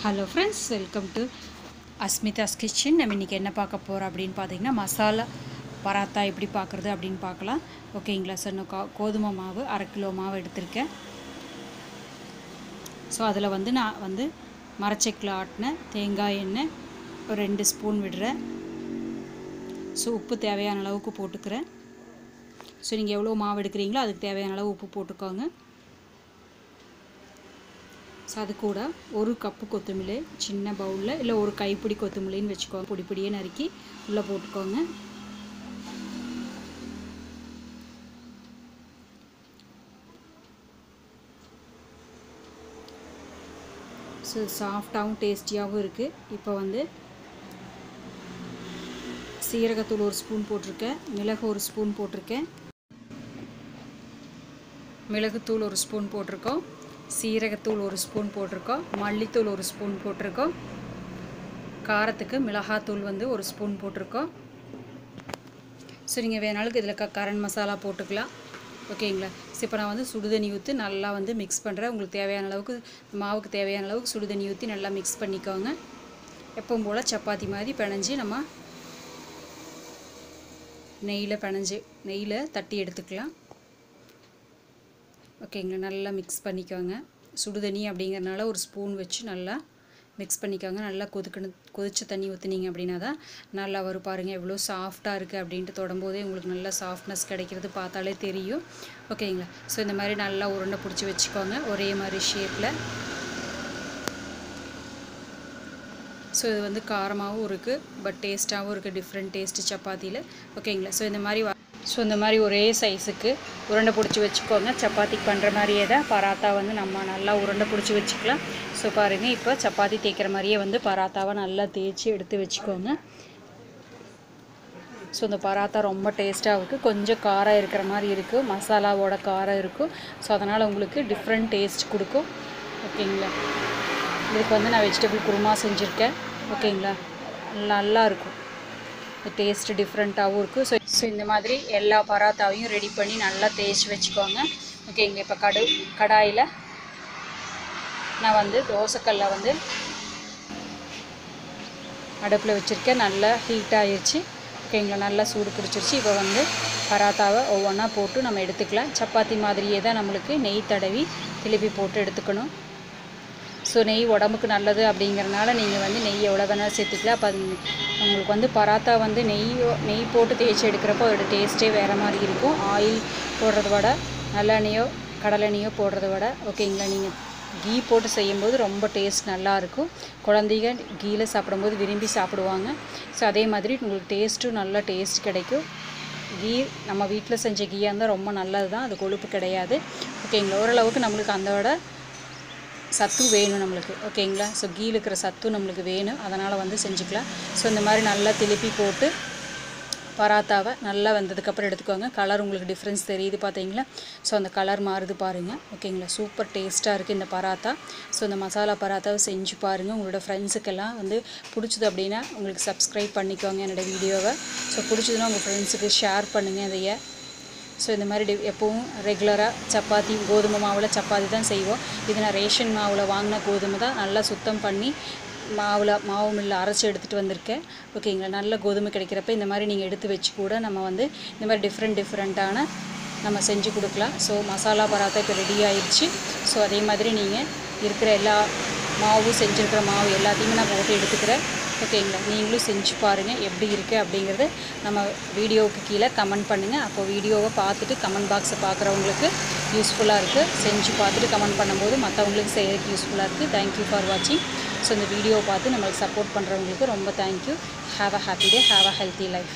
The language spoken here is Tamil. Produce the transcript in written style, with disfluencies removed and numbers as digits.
Hello friends, welcome to asmitha's kitchen. நம்ம இன்னைக்கு என்ன பார்க்க போறோம் அப்படினு பாத்தீங்கன்னா மசாலா பராத்தா எப்படி பார்க்கிறது அப்படினு பார்க்கலாம். ஓகேங்களா சார், நான் கோதுமை மாவு 1/2 கிலோ மாவு எடுத்துர்க்கேன். சோ அதுல நான் மரச்செக்கில் ஆட்டின தேங்காய் எண்ணெய் ஒரு 2 ஸ்பூன் விடுறேன். சோ உப்பு தேவையான அளவுக்கு போட்டுக்கிறேன். சோ நீங்க எவ்வளவு மாவு எடுக்கறீங்களோ அதுக்கு தேவையான அளவு உப்பு போட்டுக்கோங்க. சோ அது கூட 1 கப் கொத்தமல்லி சின்ன பவுல்ல இல்ல ஒரு கைப்பிடி கொத்தமல்லின்னு வெச்சுக்கோங்க. பொடி பொடியா நறுக்கி உள்ள போட்டுக்கோங்க. சோ சாஃப்ட்டாவும் டேஸ்டியாவும் இருக்கு. இப்போ சீரகத்தூள் 1 ஸ்பூன் போட்டுருக்கேன். மிளகு 1 ஸ்பூன் போட்டுருக்கேன். மிளகுத்தூள் 1 ஸ்பூன் போட்டுருக்கோம். சீரகத்தூள் 1 ஸ்பூன் போட்டுருக்கோம். மல்லித்தூள் 1 ஸ்பூன் போட்டுருக்கோம். காரத்துக்கு மிளகாத்தூள் 1 ஸ்பூன் போட்டுருக்கோம். ஸோ நீங்கள் வேணாலும் இதில் கரம் மசாலா போட்டுக்கலாம். ஓகேங்களா? ஸோ இப்போ நான் சுடுதண்ணி ஊற்றி நல்லா மிக்ஸ் பண்ணுறேன். உங்களுக்கு தேவையான அளவுக்கு மாவுக்கு தேவையான அளவுக்கு சுடுதண்ணி ஊற்றி நல்லா மிக்ஸ் பண்ணிக்கோங்க. எப்பவும் போல் சப்பாத்தி மாதிரி பிணைஞ்சி நம்ம நெய்யில் தட்டி எடுத்துக்கலாம். ஓகேங்களா? நல்லா மிக்ஸ் பண்ணிக்கோங்க. சுடுதண்ணி அப்படிங்கறனால 1 ஸ்பூன் வச்சு நல்லா மிக்ஸ் பண்ணிக்கோங்க. நல்லா கொதிச்ச தண்ணி ஊத்துனீங்க அப்படினா தான் நல்லா வரும். பாருங்க எவ்வளவு சாஃப்ட்டா இருக்கு அப்படினு தொடும்போதே உங்களுக்கு நல்ல சாஃப்ட்னஸ் கிடைக்கிறது பார்த்தாலே தெரியும். ஓகேங்களா? சோ இந்த மாதிரி நல்லா உருண்டை பிடிச்சி வெச்சுக்கோங்க ஒரே மாதிரி ஷேப்ல. சோ இது காரமாவும் இருக்கு பட் டேஸ்டாவும் இருக்கு. டிஃபரண்ட் டேஸ்ட் சப்பாத்தில. ஓகேங்களா? சோ இந்த மாதிரி ஒரே சைஸுக்கு உருண்டை பிடிச்சி வெச்சுக்கோங்க. சப்பாத்தி பண்ற மாதிரியே தான் பராத்தா நம்ம நல்லா உருண்டை பிடிச்சி வெச்சுக்கலாம். சோ பாருங்க இப்போ சப்பாத்தி தேய்க்கிற மாதிரியே பராத்தாவை நல்லா தேய்ச்சி எடுத்து வெச்சுக்கோங்க. சோ இந்த பராத்தா ரொம்ப டேஸ்டா இருக்கு. கொஞ்சம் காரம் இருக்கிற மாதிரி இருக்கு. மசாலாவோட காரம் இருக்கு. சோ அதனால உங்களுக்கு டிஃபரண்ட் டேஸ்ட் கொடுக்கும். ஓகேங்களா? இதுக்கு நான் வெஜிடபிள் குருமா செஞ்சிருக்கேன். ஓகேங்களா? நல்லா இருக்கும். டேஸ்ட் டிஃபரண்டாவும் இருக்கு. சோ இந்த மாதிரி எல்லா பராத்தாவையும் ரெடி பண்ணி நல்லா தேய்ச்சி வெச்சுக்கோங்க. ஓகேங்களா? இப்போ கடாயில நான் தோசைக்கல்ல அடுப்புல வச்சிருக்கேன். நல்லா ஹீட் ஆயிருச்சு. ஓகேங்களா? நல்லா சூடு பிடிச்சிருச்சு. இப்போ பராத்தாவை ஒவ்வொன்றா போட்டு நம்ம எடுத்துக்கலாம். சப்பாத்தி மாதிரியே தான் நம்மளுக்கு நெய் தடவி திருப்பி போட்டு எடுத்துக்கணும். ஸோ நெய் உடம்புக்கு நல்லது அப்படிங்கிறனால நீங்கள் நெய் எவ்வளோ வேணாலும் சேர்த்துக்கலாம். அப்போ உங்களுக்கு பராத்தா நெய் போட்டு தேய்ச்சி எடுக்கிறப்போ அதோட டேஸ்ட்டே வேறு மாதிரி இருக்கும். ஆயில் போடுறத விட நல்லெண்ணெயோ கடலெண்ணெயோ போடுறத விட ஓகேங்களா நீங்கள் கீ போட்டு செய்யும்போது ரொம்ப டேஸ்ட் நல்லாயிருக்கும். குழந்தைங்க கீயில் சாப்பிடும்போது விரும்பி சாப்பிடுவாங்க. ஸோ அதே மாதிரி உங்களுக்கு டேஸ்ட்டும் நல்ல டேஸ்ட் கிடைக்கும். கீ நம்ம வீட்டில் செஞ்ச கீயாக இருந்தால் ரொம்ப நல்லது தான். அது கொழுப்பு கிடையாது. ஓகேங்களா? ஓரளவுக்கு நம்மளுக்கு அதோட சத்து வேணும் நம்மளுக்கு. ஓகேங்களா? ஸோ கீயில் இருக்கிற சத்து நம்மளுக்கு வேணும். அதனால் செஞ்சுக்கலாம். ஸோ இந்த மாதிரி நல்லா திருப்பி போட்டு பராத்தாவை நல்லா வெந்ததுக்கப்புறம் எடுத்துக்கோங்க. கலர் உங்களுக்கு டிஃப்ரென்ஸ் தெரியுது பார்த்தீங்களா? ஸோ அந்த கலர் மாறுது பாருங்கள். ஓகேங்களா? சூப்பர் டேஸ்ட்டாக இருக்குது இந்த பராத்தா. ஸோ இந்த மசாலா பராத்தாவை செஞ்சு பாருங்கள். உங்களோட ஃப்ரெண்ட்ஸுக்கெல்லாம் பிடிச்சது அப்படின்னா உங்களுக்கு சப்ஸ்கிரைப் பண்ணிக்கோங்க என்னோடய வீடியோவை. ஸோ பிடிச்சதுன்னா உங்கள் ஃப்ரெண்ட்ஸுக்கு ஷேர் பண்ணுங்கள் இதைய. ஸோ இந்த மாதிரி எப்பவும் ரெகுலராக சப்பாத்தி கோதுமை மாவில் சப்பாத்தி தான் செய்வோம். இது நான் ரேஷன் மாவில் வாங்கின கோதுமை தான் நல்லா சுத்தம் பண்ணி மாவு மில்லில் அரைச்சி எடுத்துகிட்டு வந்திருக்கேன். ஓகேங்களா? நல்ல கோதுமை கிடைக்கிறப்ப இந்த மாதிரி நீங்கள் எடுத்து வச்சு கூட நம்ம இந்த மாதிரி டிஃப்ரெண்ட்டான நம்ம செஞ்சு கொடுக்கலாம். ஸோ மசாலா பராத்தா இப்போ ரெடி ஆயிடுச்சு. ஸோ அதே மாதிரி நீங்கள் இருக்கிற எல்லா செஞ்சுருக்கிற மாவு எல்லாத்தையுமே நான் போட்டு எடுத்துக்கிறேன். ஓகேங்களா? நீங்களும் செஞ்சு பாருங்கள் எப்படி இருக்குது அப்படிங்கிறது நம்ம வீடியோவுக்கு கீழே கமெண்ட் பண்ணுங்கள். அப்போ வீடியோவை பார்த்துட்டு கமெண்ட் பாக்ஸை பார்க்குறவங்களுக்கு யூஸ்ஃபுல்லாக இருக்குது. செஞ்சு பார்த்துட்டு கமெண்ட் பண்ணும்போது மற்றவங்களுக்கு செய்கிறதுக்கு யூஸ்ஃபுல்லாக இருக்குது. தேங்க்யூ ஃபார் வாட்சிங். ஸோ இந்த வீடியோவை பார்த்து நம்மளுக்கு சப்போர்ட் பண்ணுறவங்களுக்கு ரொம்ப thank you. Have a happy day. Have a healthy life.